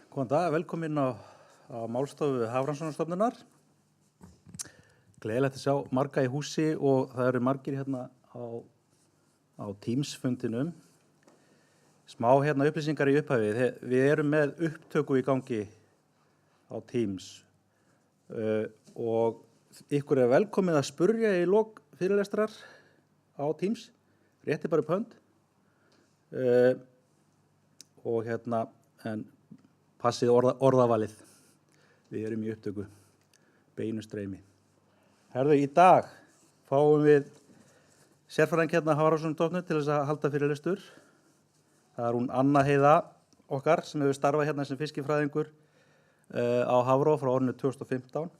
Góðan dag, velkomin á málstofu Hafrannsóknastofnunar. Gleðilegt að sjá marga í húsi og það eru margir hérna á Teams-fundinum. Smá hérna upplýsingar í upphafi. Við erum með upptöku í gangi á Teams og ykkur er velkomið að spurja í lok fyrirlestrar á Teams. Rétti bara upp hönd og hérna, en passið orðavalið. Við erum í upptöku, beinu streymi. Herðu, í dag fáum við sérfræðing hérna Hafrannsóknastofnun til þess að halda fyrirlestur. Það er hún Anna Heiða okkar sem hefur starfað hérna sem fiskifræðingur á Hafró frá árinu 2015.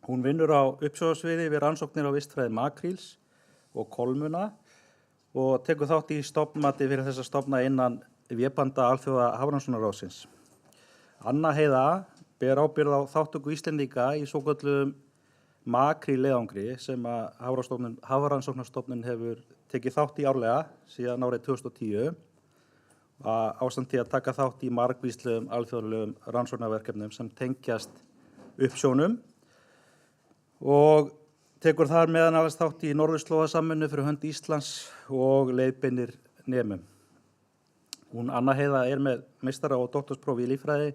Hún vinnur á uppsjóðarsviði við rannsóknir á vistfræði makríls og kolmunna og tekur þátt í stofnmati fyrir þessa stofna innan vébanda Alþjóða Hafrannsóknaráðsins. Anna Heiða ber ábyrgð á þátttöku Íslendinga í svokölluðum makrílleiðangri sem að Hafrannsóknastofnun hefur tekið þátt í árlega síðan árið 2010 ásamt því að taka þátt í margvíslegum alþjóðlegum rannsóknarverkefnum sem tengjast uppsjónum og tekur þar meðan annars þátt í Norðurslóðasamvinnu fyrir hönd Íslands og leiðbeinir nemum. Hún Anna Heiða er með meistara- og doktorspróf í líffræði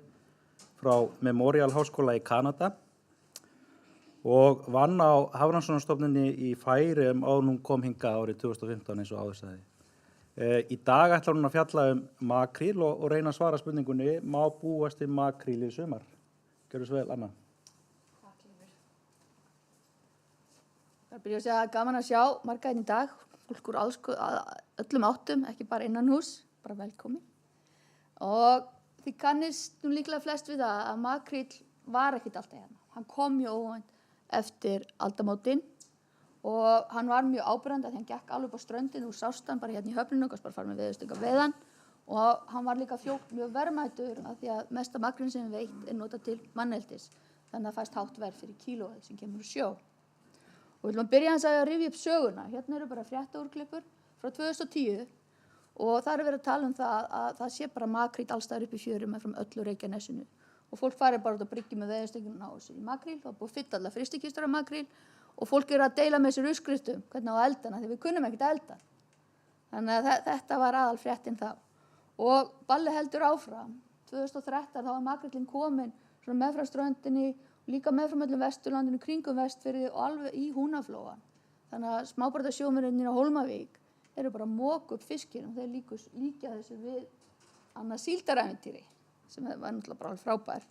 frá Memorial Háskóla í Kanada og vann á Hafrannsóknastofnunni í Færeyjum áður hún kom hingað árið 2015 eins og áður sagði. Í dag ætlar hún að fjalla makríl og reyna að svara spurningunni, má búast við makríl í sumar? Gjörðu svo vel, Anna. Takk, Leifur. Það byrja að segja gaman að sjá marga í dag, fólk úr öllum áttum, ekki bara innan hús, bara velkomin. Og þið kannist nú líklega flest við það að makríll var ekkert alltaf hérna. Hann kom mjög óvænt eftir aldamótin og hann var mjög áberandi að því hann gekk alveg upp á ströndinu og sást hann bara hérna í höfninu og bara fara með veðurstöng veiðan og hann var líka mjög verðmætur að því að mesta makríllinn sem við veit notað til manneldis. Þannig að það fæst hátt verð fyrir kílóið sem kemur úr sjó. Og við viljum byrja að rifja upp söguna. Hérna eru bara fréttaúrklippur frá 2010 og það er verið að tala það að það sé bara makríll allstaðar upp í fjörum frá öllu Reykjanesinu. Og fólk farið bara út að bryggju með veðurstöngina á þessu í makríll, það er búið að fylla alla frystikistur af makríll og fólk eru að deila með sér uppskriftum hvernig á eldana því við kunnum ekkert að elda. Þannig að þetta var aðal fréttin þá. Og balli heldur áfram. 2013 þá var makríllinn kominn með frá ströndinni, líka með frá öllum Vesturlandinu, kringum Vestfirði og alveg í Húnaflóann. Þannig að smábátasjómennirnir á Hólmavík eru bara að moka upp fiskinn og þeir líkja þessu við annað síldarævintýri sem var náttúrulega bara alveg frábær.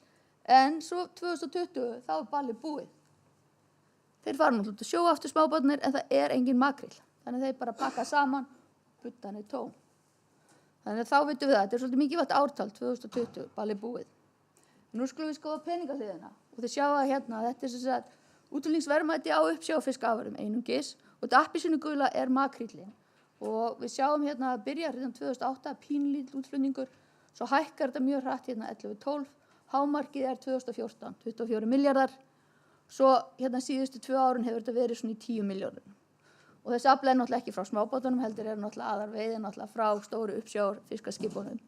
En svo 2020 þá er ballið búið. Þeir fara náttúrulega að sjó aftur smábátarnir en það er engin makríll. Þannig að þeir bara pakka saman, buddan er tóm. Þannig að þá vitum við það, þetta er svolítið mikilvægt ártal 2020, ballið búið. En nú skulum við skoða peningahliðina og þið sjáu að hérna, þetta er sem sagt útflutningsverðmæti á uppsjávarfiskafurðum einungis og þetta appelsínugula er makríllinn. Og við sjáum hérna að byrja hérna 2008, pínlítill útflutningur, svo hækkar þetta mjög hratt hérna 11-12, hámarkið er 2014, 24 milljarðar, svo hérna síðustu 2 árin hefur þetta verið svona í 10 milljarðar. Og þessi afli er náttúrulega ekki frá smábátunum, heldur er náttúrulega aðalveiði náttúrulega frá stóru uppsjávarfiskaskipunum.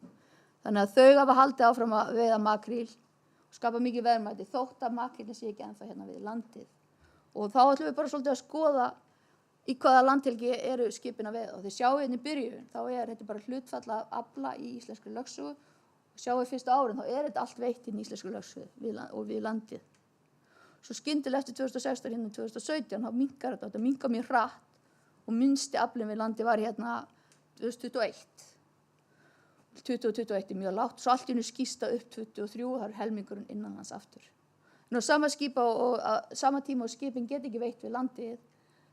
Þannig að þau hafa haldið áfram að veiða makríl og skapa mikið verðmæti þótt að makríllinn sé ekki ennþá hérna við landið. Og þá ætlum við bara svolítið að skoða í hvaða landhelgi eru skipin að veiða. Og þið sjáu hérna í byrjun, þá er þetta bara hlutfall af afla í íslenskri lögsögu. Og sjáu í fyrsta árin, þá er þetta allt veitt inn í íslenskri lögsögu og við landið. Svo skyndilega eftir 2016, hérna 2017, þá minnkar þetta minnkar mjög hratt og minnsti aflinn við landið var hérna 2021. 2021 er mjög lágt, svo allt í einu skýsta upp 23 og það er helmingurinn innan hans aftur. En á sama tíma og skipin get ekki veitt við landið,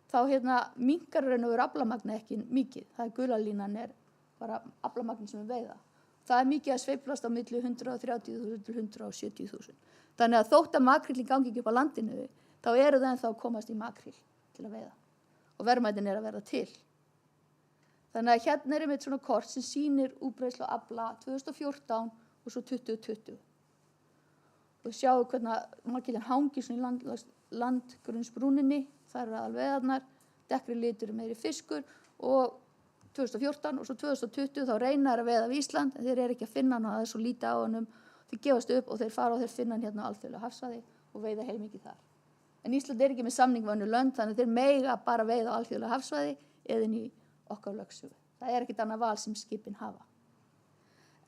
þá hérna minnkar raun og veru aflamagn ekki mikið. Það er gulalínan er bara aflamagn sem við veiða. Það er mikið að sveiflast á milli 130.000 til 170.000. Þannig að þótt að makríllinn gangi ekki upp á landinu, þá eru það ennþá að komast í makríll til að veiða. Og verðmætin er að verða til. Þannig að hérna er einmitt svona kort sem sýnir útbreiðslu á afla 2014 og svo 2020. Og sjáu hvernig makríllinn hangir svona í landgrunnsbrúninni, þar eru aðalveiðarnar, dekkri litur meiri fiskur og 2014 og svo 2020 þá reyna að veiða við Ísland en þeir eru ekki að finna hann og það er svo lítið á honum. Þeir gefast upp og þeir fara og þeir finna hann hérna á alþjóðlegu hafsvæði og veiða heilmikið þar. En Ísland er ekki með samning við önnur lönd, þannig að þeir mega bara veiða á alþjóðlegu hafsvæði eða inn í okkar lögsögu. Það er ekkert annað val sem skipin hafa.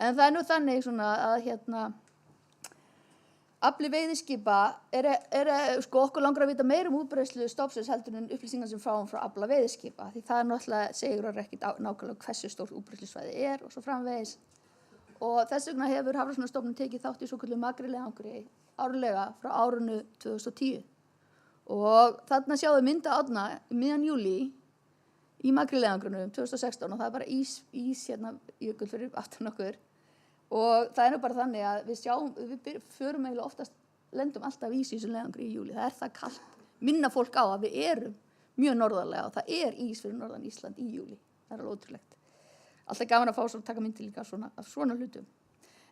En það er nú þannig svona að afli veiðiskipa sko okkur langar að vita meira útbreiðslu stofnsins heldur en upplýsingar sem fáum frá afla veiðiskipa. Því það náttúrulega segir ekkert nákvæmlega hversu stórt útbreiðslusvæði og svo framvegis. Og þess vegna hefur Hafrannsóknastofnun tekið þátt í svokölluðu makrílleiðangri árlega frá árinu 2010. Og þarna sjáum við mynda árna miðjan júlí í makrílleiðangrunum 2016 og það er bara ís hérna jökull fyrir aftan okkur. Og það er nú bara þannig að við förum eiginlega oftast, lendum alltaf ís í þessum leiðangri í júlí. Það er það kalt. Minna fólk á að við erum mjög norðarlega og það er ís fyrir norðan Ísland í júlí. Það er alveg ótrúlegt. Alltaf gaman að fá svo taka myndir líka af svona hlutum.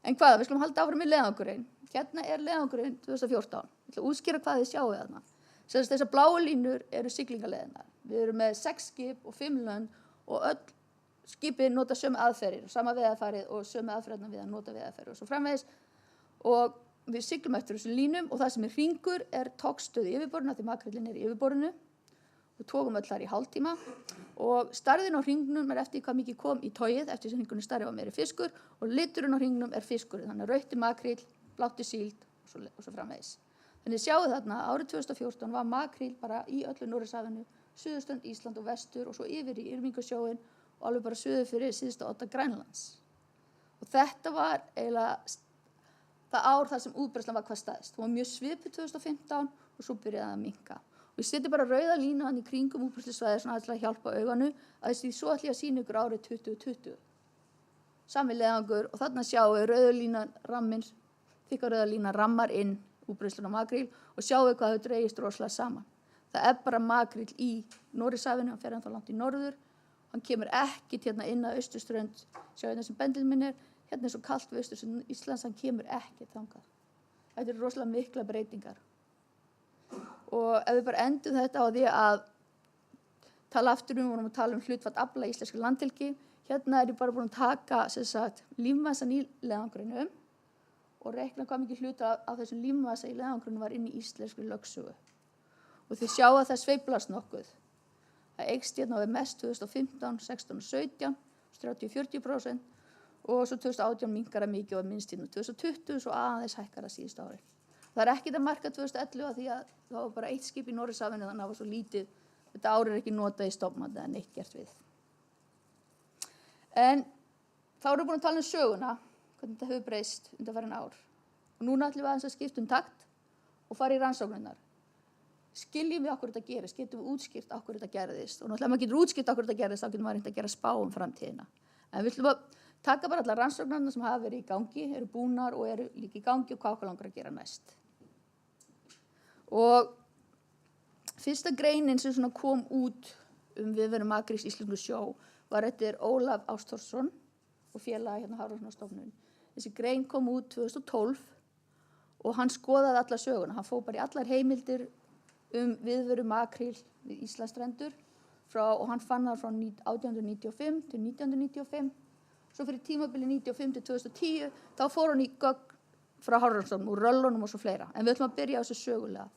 En hvað, við skulum halda áfram með leiðangurinn. Hérna er leiðangurinn 2014. Ég ætla að útskýra hvað þið sjáu þarna. Þessar bláu línur eru siglingaleiðina. Við erum með 6 skip og 5 lönd og öll skipin nota sömu aðferðir, sama veiðarfarið og sömu aðferðina við að nota veiðarfarið og svo framvegis. Og við siglum eftir þessum línum og það sem er hringur er togstöð í yfirborðinu, því makríllinn er í yfirborðinu. Við tókum öll þar í hálftíma og stærðin á hringnum er eftir hvað mikið kom í togið, eftir sem hringunum stærri var meiri fiskur og liturinn á hringnum er fiskurinn, þannig að rautt er makríll, blátt er síld og svo framvegis. Þannig sjáu þarna, árið 2014 var makríll bara í öllu Noregsafinu, suðurströnd Ísland og vestur og svo yfir í Írmingasjóin og alveg bara suður fyrir síðustu odda Grænlands. Og þetta var eiginlega það ár þar sem útbreiðslan var hvað stæðst. Hún var mjög svipuð 2015 og svo byrjaði að minnka. Og ég seti bara rauða línu hann í kringum útbreiðslusvæðið svona til að hjálpa augunum að svo ætla ég að sýna ykkur árið 2020. Sami leiðangur og þarna sjáum við rauða línan þykka rauða línan rammar inn útbreiðsluna makríl og sjáum við hvað þau dregist rosalega saman. Það er bara makríll í Noregsafinu, hann fer ennþá langt í norður. Hann kemur ekkert hérna inn að austurströnd, sjá hérna sem bendillinn minn er, hérna er svo kalt við austurströnd Íslands, hann kemur ekkert þangað. Þetta eru rosalega mikla breytingar. Og ef við bara endum þetta á því að tala aftur við vorum að tala hlutfall afla í íslenskri landhelgi, hérna er ég bara búin að taka lífmassan í leiðangrinum og reikna hvað mikið hluta af þessum lífmassa í leiðangrinum var inn í íslenskri lögsögu. Og þið sjá að það sveiflast nokkuð. Það eykst hérna við mest 2015, 16 og 17, 30-40% og svo 2018 minnkar það mikið og minnst hérna 2020 svo aðeins hækkar það síðustu ári. Það er ekkert að marka 2011 því að það var bara 1 skip í Noregsafinu þannig að það var svo lítið. Þetta ár er ekki notað í stofnmat eða neitt gert við. En þá erum við búin að tala söguna, hvernig þetta hefur breyst undanfarin ár. Og núna ætlum við aðeins að skipta takt og fara í rannsóknirnar. Skiljum við okkur þetta gerist, getum við útskýrt okkur þetta gerðist og náttúrulega ef maður getur útskýrt okkur þetta gerðist þá getur maður reynt að gera spá framtíðina. En við ætlum að taka bara allar rannsóknirnar sem hafa verið í gangi, eru búnar og eru líka í gangi og hvað okkur langar að gera næst. Og fyrsta greinin sem kom út viðveru makríls í íslensku sjó var eftir Ólaf Ástórsson og félaga hérna Hafrannsóknastofnun. Þessi grein kom út 2012 og hann skoðaði alla söguna. Hann fór bara í allar heimildir viðveru makríl við Íslandsstrendur og hann fann það frá 1895 til 1995. Svo fyrir tímabili 1995 til 2010 þá fór hann í gögn frá Hafrannsóknastofnun úr röllunum og svo fleira. En við ætlum að byrja á þessu sögulega.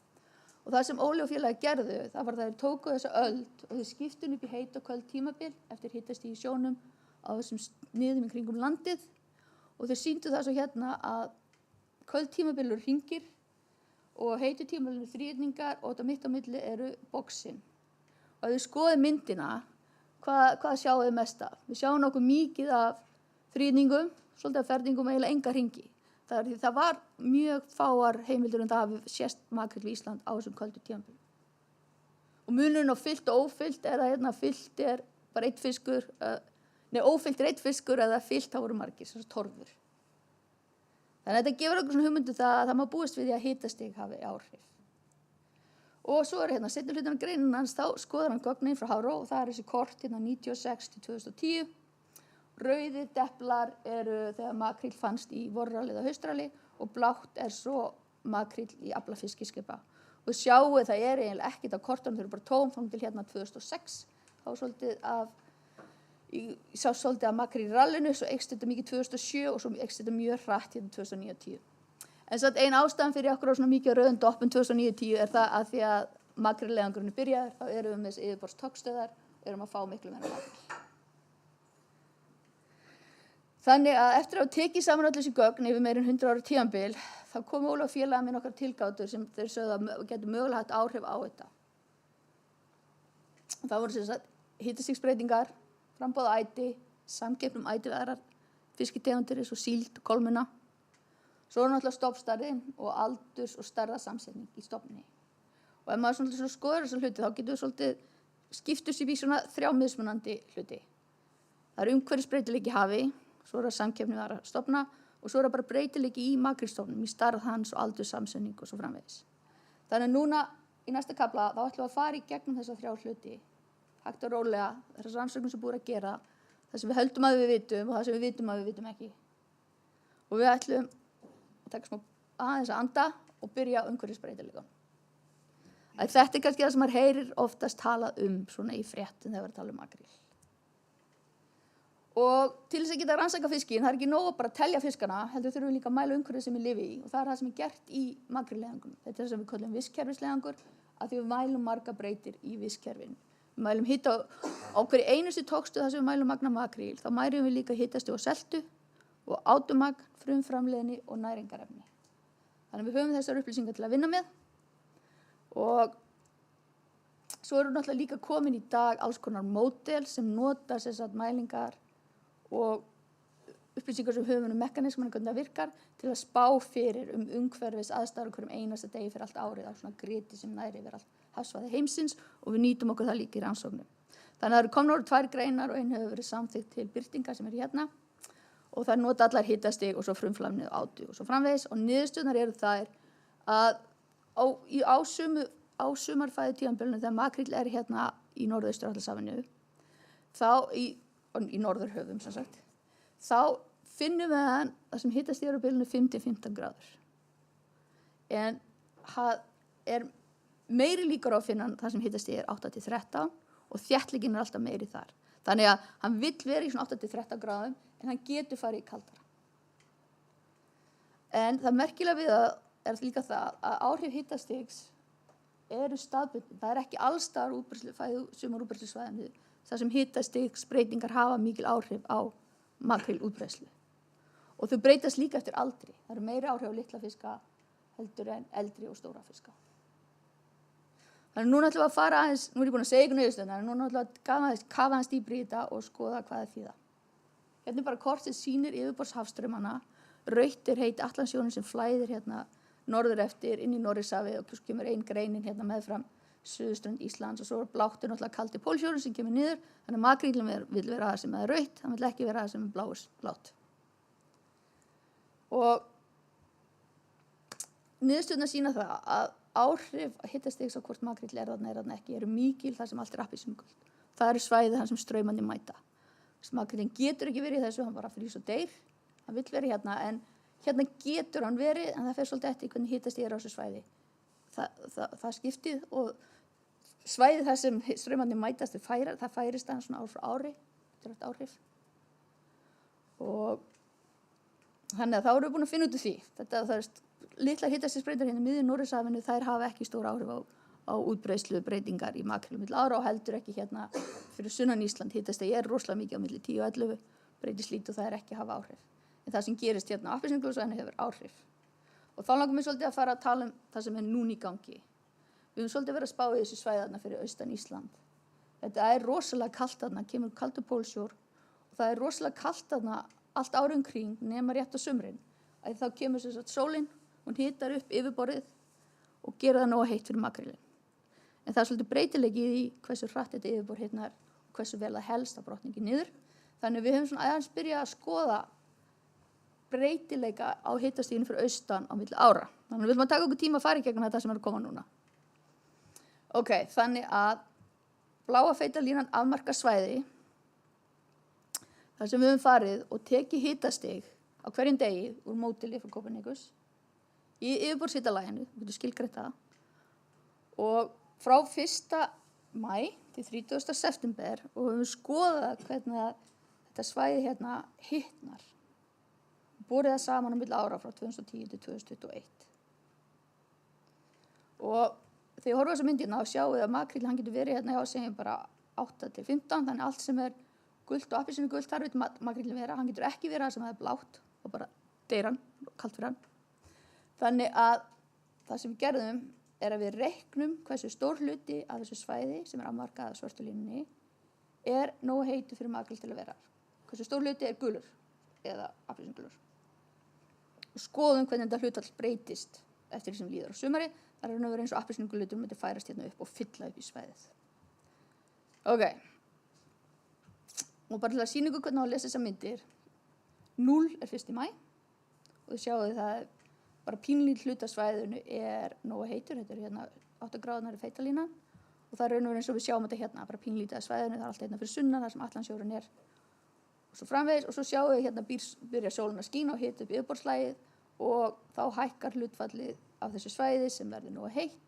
Og það sem Óli og félagi gerðu, það var að þeir tóku þessa öld og þeir skiptu upp í heit og köld tímabil eftir hitastigi í sjónum á þessum sniðum í kringum landið og þeir sýndu það svo hérna að köld tímabil eru hringir og heitu tímabil eru þríhyrningar og þetta mitt á milli eru boxin. Og ef þið skoðið myndina, hvað sjáum við mest af? Við sjáum nokkuð mikið af þríhyrningum, svolítið af ferðingum og eiginlega enga hringi. Það var mjög fáar heimildir það hafi sést makríll við Ísland á þessum köldu tímabil. Og munurinn á fyllt og ófyllt er að hérna fyllt er bara einn fiskur, ófyllt er einn fiskur eða fyllt þá voru margir, þessar torfur. Þannig að þetta gefur okkur svona hugmyndu það má búast við því að hitastig hafi áhrif. Og svo er hérna seinni hlutan af greinina hans, þá skoðar hann gögnin frá Hafró og það er þessi kort hérna 96 til 2010. Rauðir deplar eru þegar makríll fannst í vorrali eða haustrali og blátt er svo makríll í afla fiskiskipa. Og sjáu það er eiginlega ekkert á kortunum, þau eru bara tóm fram til hérna 2006. Þá svolítið af Ég sá svolítið að makríl í rallinu, svo eykst þetta mikið 2007 og svo eykst þetta mjög hratt hérna 2009-10. En satt ein ástæðan fyrir okkur á svona mikið rauðum doppum 2009-10 er það að því að makrílleiðangurinn er byrjaður, þá erum við með þessi yfirborðstokstöðar og erum að fá miklu meira makríl. Þannig að eftir að tekið saman öll þessi gögn yfir meira en 100 ára tímabil, þá komu Ólafur félaga minn okkar tilgátur sem þeir sögðu að getur mögulega haft áhrif á þetta. Það voru sem sagt hitastigsbreytingar, framboð á æti, samkeppni æti við aðrar fiskitegundir eins og síld og kolmunna. Svo er náttúrulega stofnstærðin og aldurs- og stærðarsamsetning í stofninni. Og ef maður svona skoðar þessa hluti, þá getur við svolítið skiptust í svona 3 mismunandi hluti. Það er umhverfisbreytileiki í hafi, svo er það samkeppni við aðrar stofna og svo er það bara breytileiki í makrílstofnum, í stærð hans og aldurssamsetning og svo framvegis. Þannig að núna í næsta kafla þá ætlum við að fara í gegnum þessa 3 hluti. Hægt og rólega, þessar rannsóknir sem búið að gera, það sem við höldum að við vitum og það sem við vitum að við vitum ekki. Og við ætlum að taka smá aðeins að anda og byrja á umhverfisbreytileikum. Þetta er kannski það sem maður heyrir oftast talað svona í fréttum þegar við tala um makríl. Og til þess að geta rannsaka fiskinn, það er ekki nóg að bara telja fiskana, heldur þurfum við líka að mæla umhverfið sem við lifum í og það er það sem er gert í makrílleiðangunum. Þetta er það sem við köllum vistkerfisleiðangur, að því við mælum marga breytir í vistkerfinu. Við mælum hita á hverju einustu togstöð þar sem við mælum magn af makríl, þá mælum við líka hitastig og seltu og átumagn, frumframleiðni og næringarefni. Þannig að við höfum þessar upplýsingar til að vinna með og svo eru náttúrulega líka komin í dag alls konar módel sem nota mælingar og upplýsingar sem höfum mekanismana hvernig það virkar til að spá fyrir umhverfis aðstæður hverjum einasta degi fyrir allt árið á svona griti sem næri yfir allt hafsvæði heimsins og við nýtum okkur það líka í rannsóknum. Þannig að það eru komnar 2 greinar og ein hefur verið samþykkt til birtingar sem er hérna og það nota allar hitastig og svo frumframleiðni og átu og svo framvegis og niðurstöðurnar eru þær að á sumarfæðutímabilinu þegar makríll er hérna í Norðaustur-Atlantshafinu, þá í Norðurhöfum sem sagt, þá finnum við hann það sem hitastig er á bilinu 5-15 gráður. En það er meiri líkur á að finna það sem hitastig er 8-13 og þéttleikinn er alltaf meiri þar. Þannig að hann vill vera í svona 8-13 gráðum en hann getur farið í kaldara. En það merkilega við það er líka það að áhrif hitastigs eru staðbundin. Það er ekki allstaðar sumarútbreiðslusvæðinu þar sem hitastigsbreytingar hafa mikil áhrif á makrílútbreiðslu. Og þau breytast líka eftir aldri. Það eru meiri áhrif á litla fiska heldur en eldri og stóra fiska. Þannig núna ætlum við að fara aðeins, nú er ég búin að segja ykkur niðurstöðuna, núna ætlum við að kafa aðeins dýpra í þetta og skoða hvað það þýða. Hérna er bara kort sem sýnir yfirborðshafstraumana. Rautt er heit Atlantssjóninn sem flæðir hérna norður eftir inn í Norðurshafið og kemur ein greinin hérna meðfram suðurströnd Íslands og svo er blátt er náttúrulega kaldi pólsjórinn sem kemur niður. Þannig að makríllinn vill vera það sem er rautt, hann vill ekki vera það sem er blátt. Og niðurstöðurnar sýna það að áhrif hitastigs á hvort makríll er þarna ekki eru mikil þar sem allt er appelsínugult. Það eru svæði þar sem straumandi mæta. Makríllinn getur ekki verið í þessu, hann bara frýs og deyr. Hann vill vera hérna, en hérna getur hann verið, en það fer svolítið eftir hvernig hitastig er á þessu svæði. Það skiptið og svæði þar sem straumandi mætast, það færist aðeins svona ár frá ári, þetta er eftir áhrif. Og þannig að þá erum við búin að finna út úr því. Það er litlar hitastigsbreytingar hérna í miðju Norðurshafinu, þær hafa ekki stór áhrif á útbreiðslu breytingar í makríl milli ára og heldur ekki hérna fyrir sunnan Ísland. Hitastig er rosalega mikið á milli 10 og 11, breytist lítið og það er ekki að hafa áhrif. En það sem gerist hérna á appelsínugulsvæðinu hefur áhrif. Og þá langar mér svolítið að fara að tala um það sem er núna í gangi. Við höfum svolítið verið að spá í þessu svæði þarna fyrir austan Ísland. Þetta er rosalega kalt þarna, kemur kaldur pólsjór og það er rosalega kalt þarna allt árið kring nema rétt á sumrin. Þá kemur sem sagt sólin, hún hitar upp yfirborðið og gerir það nógu heitt fyrir makrílinn. En það er svolítið breytileiki í hversu hratt þetta yfirborð hitnar og hversu vel það helst að brotningi niður. Þannig við höfum svona aðeins byrjað að skoða breytileika á hitastiginu fyrir austan á milli ára. Þannig við viljum að taka okkur tíma að fara í gegnum þetta sem er að koma núna. Ok, þannig að bláa feitalínan afmarkar svæði þar sem við höfum farið og tekið hitastig á hverjum degi úr módeli frá Copernicus í yfirborðshitalaginu, við getum skilgreint það. Og frá 1. maí til 30. september og höfum skoðað hvernig að þetta svæði hérna hitnar. Borið það saman á milli ára frá 2010 til 2021. Og þegar ég horfa á þessa myndina þá sjáum við að makríll hann getur verið hérna segjum bara 8 til 15, þannig allt sem er gult og appelsínu gult, þar vill makríllinn vera. Hann getur ekki verið það sem það er blátt og bara deyr hann, kalt fyrir hann. Þannig að það sem við gerðum er að við reiknum hversu stór hluti af þessu svæði sem er afmarkað af svörtu línunni er nógu heitur fyrir makríll til að vera. Hversu stór hluti er gulur eða appelsínugulur. Og skoðum hvernig þetta hlutfall breytist eftir því sem líður á sumari. Það er eins og appelsínugulutur myndi færast hérna upp og fylla upp í svæðið. Ok. Og bara til að sýna ykkur hvernig á að lesa þessar myndir. 0 er 1. maí og þið sjáu það bara pínlítill hluti af svæðinu er nógu heitur. Þetta er hérna 8 gráðunar í feitalínan og það er eins og við sjáum þetta hérna, bara pínlítið af svæðinu. Það er allt hérna fyrir sunnan þar sem Atlantsjórinn er. Og svo framvegis og svo sjáum við hérna byrja sólin að skína og hita upp yfirborðslagið og þá hækkar hlutfallið af þessu svæði sem verður nógu heitt.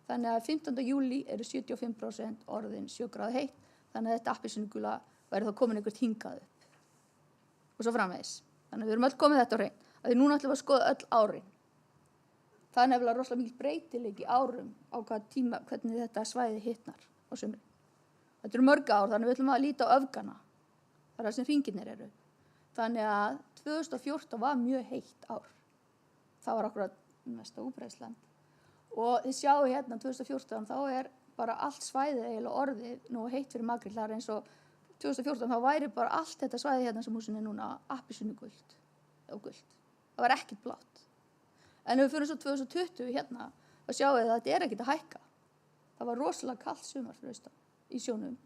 Þannig að 15. júlí eru 75% orðin 7 gráðu heitt. Þannig að þetta appelsínugula væri þá komin eitthvað hingað upp. Og svo framvegis. Þannig að við erum öll komið þetta á hrein. Því núna ætlum við að skoða öll árin. Það er nefnilega rosalega mikil breytileiki árum á hvað tíma, hvernig þetta svæði hitnar á sumri. Þetta eru mörg ár, þannig við ætlum að líta á öfgana. Það er það sem hringirnir eru. Þannig að 2014 var mjög heitt ár. Það var akkurat mesta útbreiðslan. Og þið sjáu hérna 2014 þá er bara allt svæðið eiginlega orðið nú heitt fyrir makríll. Það er eins og 2014 þá væri bara allt þetta svæði hérna sem húsin er núna appelsínugult og gult. Það var ekkert blátt. En ef við fyrir svo 2020 hérna þá sjáum við að þetta er ekkert að hækka. Það var rosalega kalt sumar fyrir austan í sjónum.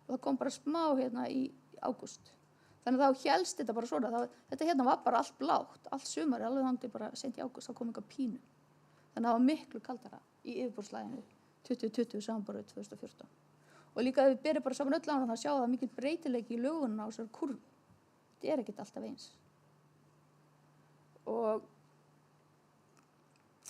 Og það kom bara smá hérna í ágúst. Þannig að þá hélst þetta bara svona. Þetta hérna var bara allt blátt, allt sumar, alveg þangað bara sent í ágúst, þá kom eitthvað pínu. Þannig að það var miklu kaldara í yfirborðslaginu 2020 samanborið 2014. Og líka ef við berum bara saman öll ára þá sjáum við að mikil breytileiki í lögunum á þessari kurvu. Þetta er ekkert alltaf eins. Og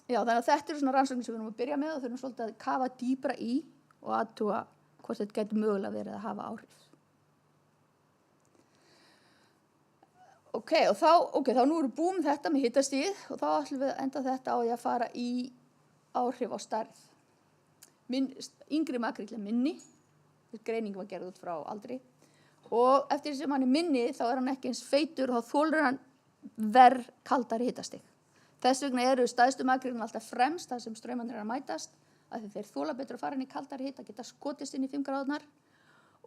já, þannig að þetta eru svona rannsóknir sem við erum að byrja með og þurfum svolítið að kafa dýpra í og athuga hvort þetta getur mögulega verið að hafa áhrif. Ok, þá nú erum við búin með þetta með hitastigið og þá ætlum við að enda þetta á því að fara í áhrif á stærð. Yngri makríll er minni, greining var gerð út frá aldri og eftir sem hann er minni þá er hann ekki eins feitur og þá þolir hann verr kaldari hitastig. Þess vegna eru stærstu makríllin alltaf fremst þar sem straumarnir eru að mætast af því þeir þola betur að fara inn í kaldari hita, geta skotist inn í 5 gráðurnar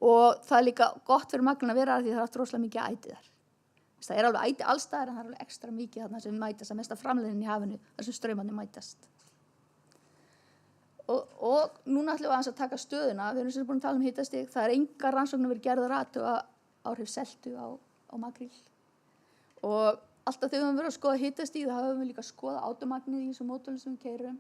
og það er líka gott fyrir makrílinn að vera þar því það er aftur rosalega mikið æti þar. Það er alveg æti allstaðar en það er alveg ekstra mikið þarna sem mætast að mesta framleiðin í hafinu þar sem straumarnir mætast. Og núna ætlum við aðeins að taka stöðuna, við erum sem búin að tala um hitastig, það er engar rannsóknir verið gerðar athuga áhrif seltu á makríl. Og alltaf þegar við höfum verið að skoða hitastig þá höfum við líka að skoða átomagnið í þessum mótölum sem við keyrum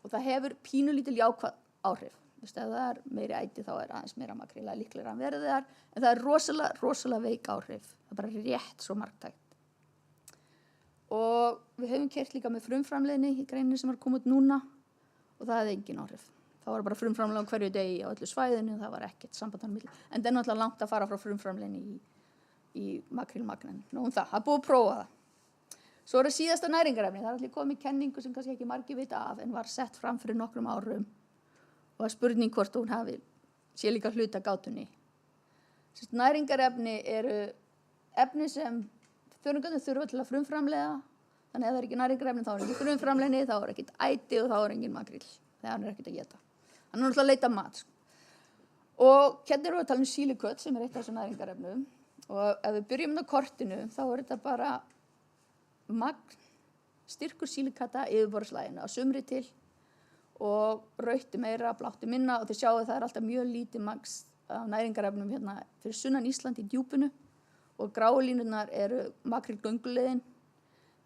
og það hefur pínulítil jákvæð áhrif. Ef það er meiri æti þá er aðeins meira makríl að líklega verið þar en það er rosalega veik áhrif. Það er bara rétt svo marktækt. Og við höfum keyrt líka með frumframleiðni í greininni sem var komið út núna og það hefði engin áhrif. Það var bara frumframleiðni á hverju degi á öllu svæðinu og það var ekkert samband á milli. En það er náttúrulega langt að fara frá frumframleiðni í makrílmagnin. Nú það er búið að prófa það. Svo er það síðasta næringarefni. Það er allir komið kenningu sem kannski ekki margir vita af en var sett fram fyrir nokkrum árum. Og það er spurning hvort hún sé líka hluta gátunni. Næringarefni eru efni sem þörungarnir þurfa til að frumframleiða. Þannig að ef það er ekki næringarefni þá er ekki frumframleiðni, þá er ekkert æti og þá er engin makríll. Þegar hann er ekkert að éta. Hann er náttúrulega að leita mat. Og hérna erum við að tala um sílikött sem er eitt af þessum næringarefnum. Og ef við byrjum á kortinu þá er þetta bara styrkur sílikata yfirborðslaginu á sumri til og rautt meira, blátt minna og þið sjáu það er alltaf mjög lítið magn af næringarefnum hérna fyrir sunnan Ísland í djúpinu og gráu línurnar eru makrílgönguleiðin.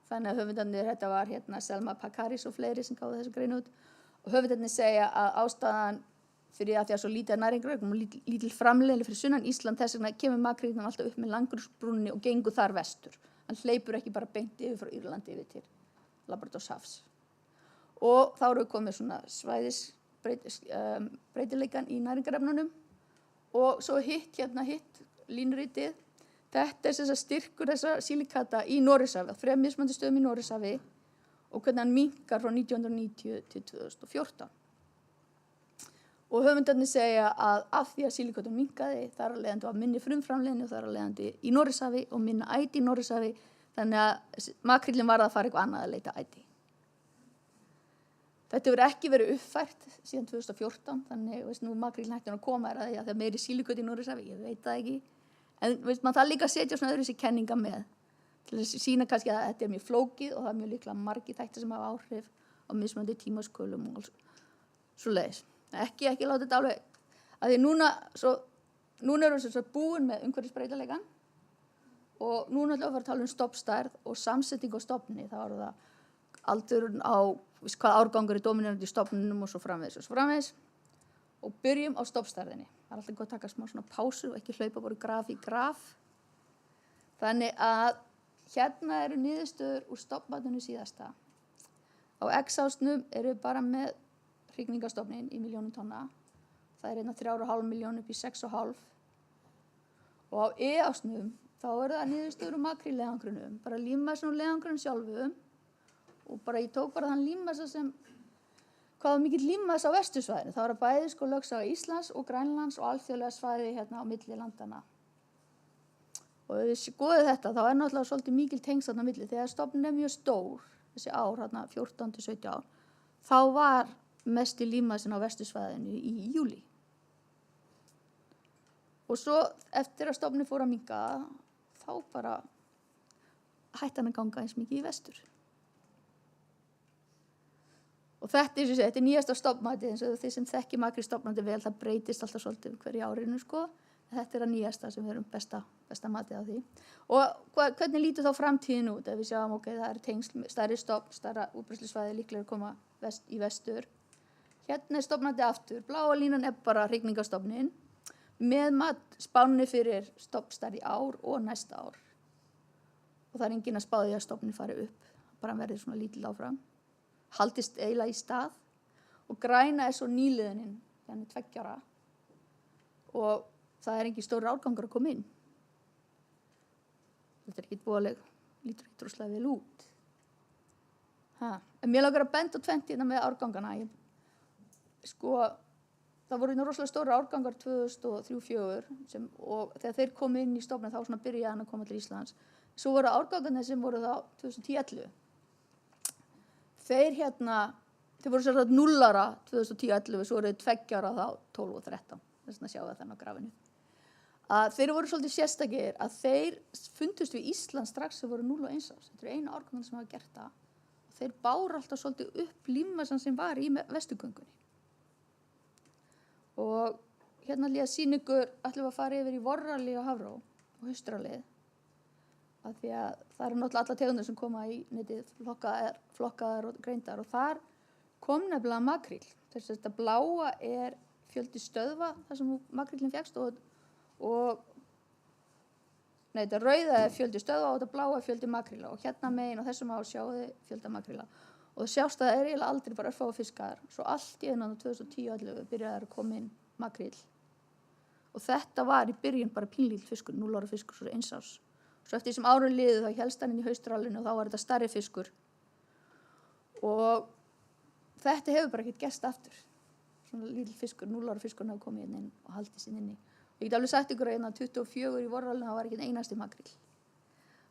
Þannig að höfundarnir, þetta var hérna Selma Pakaris og fleiri sem gáðu þessu grein út og höfundarnir segja að ástæðan fyrir að því að svo lítið næringarefnum og lítil framleiðni fyrir sunnan Ísland þess vegna kemur makríllinn alltaf upp með Langurbrúnni og gengur þar vestur. Hann hleypur ekki bara beint yfir frá Írlandi yfir til Labradorshafs. Og þá erum við komið svona breytileikan í næringarefnunum og svo hitt línuritið. Þetta sem sagt styrkur þessa sílikata í Noregshafi, á 3 mismunandi stöðum í Noregshafi og hvernig hann minnkar frá 1990 til 2014. Og höfundarnir segja að af því að sílikatinn minnkaði, þar að leiðandi var minni frumframleiðni og þar að leiðandi í Noregshafi og minna æti í Noregshafi, þannig að makríllinn varð að fara eitthvað annað að leita æti. Þetta hefur ekki verið uppfært síðan 2014, þannig veist nú makríllinn hættur að koma að því að það er meiri sílikati í Noregshafi, ég veit það ekki. En veist, man það líka að setja svona öðruvísi kenninga með til að sýna kannski að þetta er mjög flókið og það er mjög líklega margir þættir sem hafa áhrif á mismunandi tímaskölum og svoleiðis. Ekki láta þetta alveg, að því núna erum við svo búin með umhverfisbreytileikann og núna ætlum við að fara að tala um stofnstærð og samsetning á stofni, þá er það aldurinn á hvað árgangur er dominerandi í stofnunum og svo framvegis og byrjum á stofnstærðinni. Það er alltaf gott að taka smá svona pásu og ekki hlaupa bara graf í graf. Þannig að hérna eru niðurstöður úr stofnmatinu síðasta. Á X-ásnum eru við bara með hrygningarstofninn í milljónum tonna. Það er 3,5 milljón upp í 6,5. Og á E-ásnum þá eru það niðurstöður úr makrílleiðangrunum. Bara lífmassan úr leiðangrunum sjálfum. Og bara ég tók bara þann lífmassa sem hvað var mikill lífmass á vestursvæðinu. Það var bæði lögsaga Íslands og Grænlands og alþjóðlega svæði hérna á milli landana. Og ef við skoðum þetta, þá er náttúrulega svolítið mikil tengsl þarna á milli. Þegar stofninn er mjög stór, þessi ár, hérna 14 til 17 ár, þá var mesti lífmassin á vestursvæðinu í júlí. Og svo eftir að stofninn fór að minnka, þá bara hætti hann að ganga eins mikið í vestur. Og þetta er nýjasta stofnmatið, eins og þið sem þekki makrílstofnandi vel, það breytist alltaf svolítið hverju árinu, sko. Þetta er að nýjasta sem við erum besta matið á því. Og hvernig lítur þá framtíðin út? Ef við sjáum, það er tengsl, stærri stofn, stærra útbreiðslusvæði líklega að koma í vestur. Hérna er stofnandi aftur. Bláa línan er bara hrygningarstofninn með spánni fyrir stofnstærð í ár og næsta ár. Og það er enginn að spá því að stofninn fari upp, bara verði svona lítill áfram. Haldist eiginlega í stað og græna er svo nýliðunin, þannig 2 ára og það er engin stóri árgangur að koma inn. Þetta er ekki búaleg, lítur eitthvað vel út. En mér langar að benda á 20 hérna með árgangana. Það voru rosalega stóri árgangar 2003-2004 og þegar þeir komu inn í stofninn þá svona byrjaði hann að koma til Íslands. Svo voru árgangarnir sem voru þá 2010-11. Þeir voru sérstætt 0 ára 2010-11, svo voru 2 ára þá 12 og 13. Þess að sjá það þarna á grafinu. Þeir voru svolítið sérstakir að þeir fundust við Ísland strax sem voru 0 og 1 árs. Þetta er eina árgangan sem hafa gert það. Og þeir báru alltaf svolítið upp lífmassan sem var í vesturgöngunni. Og hérna líka sýningur ætlum við að fara yfir í vorrali og Hafró og haustralið. Af því að það eru náttúrulega alla tegundir sem koma í netið flokkaðar og greindar og þar kom nefnilega makríll. Þess að þetta bláa er fjöldi stöðva þar sem makríllinn fékkst þetta rauða er fjöldi stöðva og þetta bláa er fjöldi makríla og hérna megin og þessum sjáu þið fjölda makríla. Og það sjást að það er eiginlega aldrei bara örfáa fiskar. Svo allt í 2010-11 byrjaði að koma inn makríll. Og þetta var í byrjun bara pínlítill fiskur, 0 ára fiskur, svo 1 árs. Svo eftir sem árun liðu þá hélst hann inn í haustralinu og þá var þetta stærri fiskur. Og þetta hefur bara ekkert gerst aftur. Svona lítill fiskur, 0 ára fiskur hefur komið inn og haldið sér inni. Ég get alveg sagt ykkur að 24 í vorralinu þá var ekki einasti makríll.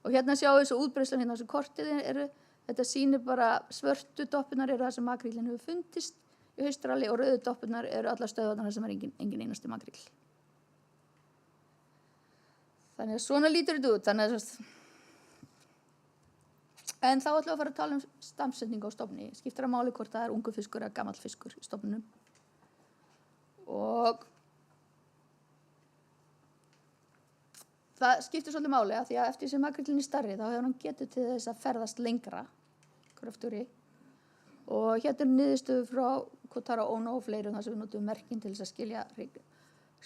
Og hérna sjáum við svo útbreiðslan hérna sem kortið eru. Þetta sýnir bara svörtu doppurnar eru það sem makríllinn hefur fundist í haustrali og rauðu doppurnar eru allar stöðvarnar sem er engin einasti makríll. Þannig að svona lítur þetta út. En þá ætlum við að fara að tala um stamsetningu á stofni. Skiptir að máli hvort það er ungur fiskur eða gamall fiskur í stofninum. Og það skiptir svolítið máli að því að eftir sem makríllinn er stærri þá hefur hann getur til þess að ferðast lengra, kröftugri. Og hérna er niðurstöðu frá Kotara Ono og fleirum þar sem við notum merkin til þess að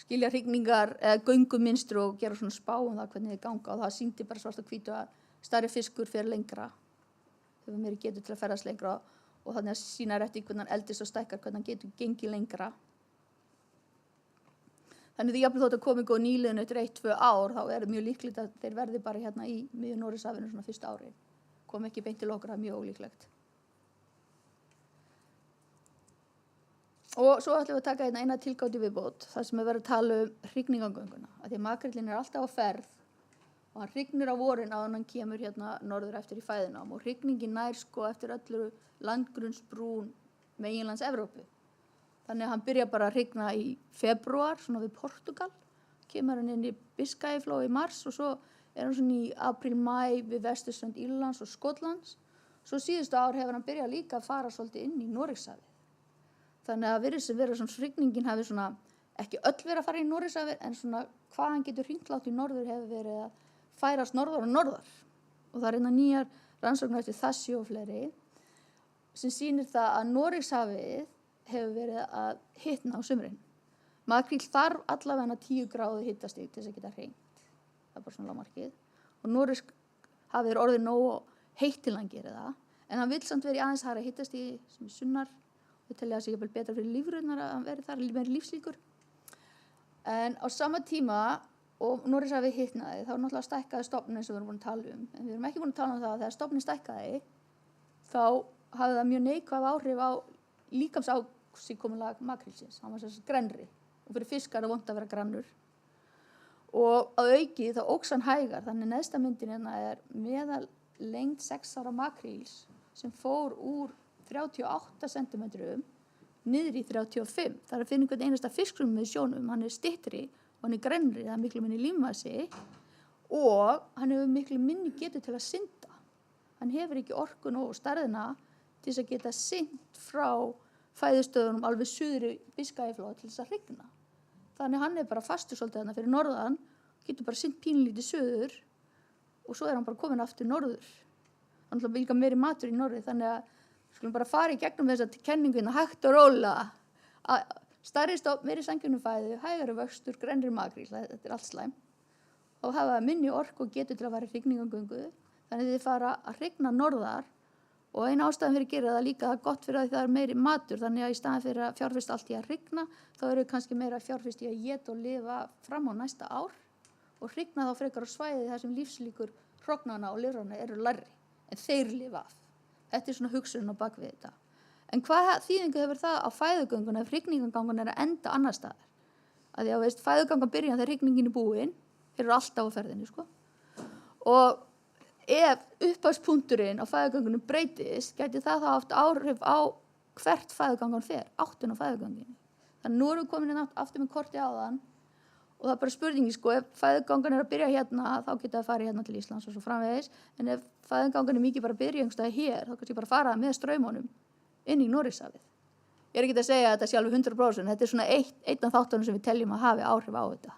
skilja hrygningar eða göngumynstru og gera svona spá það hvernig þið ganga og það sýndi bara svart og hvítu að stærri fiskur fer lengra, hefur meiri getur til að ferðast lengra og þannig að sýnar eftir hvernig hann eldist og stækkar, hvernig hann getur gengið lengra. Þannig að jafnvel þótt að komi góð nýliðun eftir 1-2 ár, þá er mjög líklegt að þeir verði bara hérna í miðju Norðurshafinu svona fyrsta ári. Kom ekki beint til okkur, það er mjög ólíklegt. Og svo ætlum við að taka hérna eina tilgátu viðbót, þar sem við verðum að tala hrygningagönguna. Af því að makrillinn alltaf á ferð og hann hrygnir á vorin áður en hann kemur hérna norður eftir í fæðunám og hrygningin nær sko eftir öllu landgrunnsbrún meginlands Evrópu. Þannig að hann byrja bara að hrygna í febrúar, svona við Portugal, kemur hann inn í Biskajaflóa í mars og svo er hann svona í apríl-maí við vesturströnd Írlands og Skotlands. Svo síðustu ár hefur hann byrjað líka að fara svolítið inn í Noregshafi. Þannig að virðist sem vera svona hrygningin hafi svona ekki öll verið að fara í Noregshafi en svona hvað hann getur hringt látt í norður hefur verið að færast norðar og norðar. Og það er hérna nýjar rannsóknir eftir Þassi og fleiri sem sýnir það að Noregshafið hefur verið að hitna á sumrin. Makríll þarf allavega 10 gráðu hittastig til þess að geta hreint. Það er bara svona lágmarkið. Og Noregshafið er orðið nógu heitt til hann gerir það. En hann vill samt verið aðeins hærra hittastigi sem er sunnar. Við telja að það sé jafnvel betra fyrir lífrurnar að hann verið þar, meiri lífslíkur. En á sama tíma og Noregshafið hitnaði, þá náttúrulega stækkaði stofninn sem við erum búin að tala um. En við erum ekki búin að tala um það að þegar stofninn stækkaði, þá hafði það mjög neikvæð áhrif á líkamsákomulag makrílsins. Hann var þess grennri og fyrir fiskar er vont að vera grannur. Og að auki þá óx hann hægar, þannig neðsta myndin hérna er meðal lengd 6 ára makríls sem fór úr 38 cm niður í 35. Það er að finna einhvern einasta fiskrum með sjónum, hann er styttri og hann er grennri, það er miklu minni lífmassi og hann hefur miklu minni getu til að synda. Hann hefur ekki orkun og stærðina til þess að geta synt frá fæðustöðunum alveg suðri Biskajaflóa til þess að hrygna. Þannig hann er bara fastur svolítið þarna fyrir norðan, getur bara synt pínlítið suður og svo er hann bara komin aftur norður. Hann er líka meiri matur í norði, þannig að skulum bara fara í gegnum þessa kenninguna hægt og rólega. Stærri stofn, meiri sanngjarnum fæðu, hægari vöxtur, grennri makríll, þetta er allt slæm. Og hafa minni orku og getur til að fara í hrygningagöngu. Þannig að þið fara að hrygna norðar og eina ástæðan fyrir að gera það líka gott fyrir að það er meiri matur. Þannig að í staðan fyrir að fjárfesta allt í að hrygna, þá eru kannski meira fjárfesta í að éta og lifa fram á næsta ár og hrygna þá frekar á svæði þar sem lífslíkur hrognanna og lirrana eru lægri en þeir lifa af. Þetta er svona hugsun á bakvið þetta. En hvað þýðingu hefur það á fæðugönguna ef hrygningagangan er að enda annar staðar? Að því að fæðugangan byrja þegar hrygningin er búin, þeir eru alltaf á ferðinni, sko. Og ef upphafspunkturinn á fæðugangunum breytist, gæti það þá haft áhrif á hvert fæðugangan fer, áttun á fæðuganginu. Þannig nú erum við komin inn aftur með korti áðan og það er bara spurningi, sko, ef fæðugangan er að byrja hérna, þá geta það farið hérna til Íslands og svo framvegis, en ef fæðugangan er mikið bara að byrja einhverstaðar hér, þá kannski bara fara með straumunum inn í Noregshafið. Ég er ekki að segja að þetta sé alveg 100%, þetta er svona einn af þáttunum sem við teljum að hafi áhrif á þetta.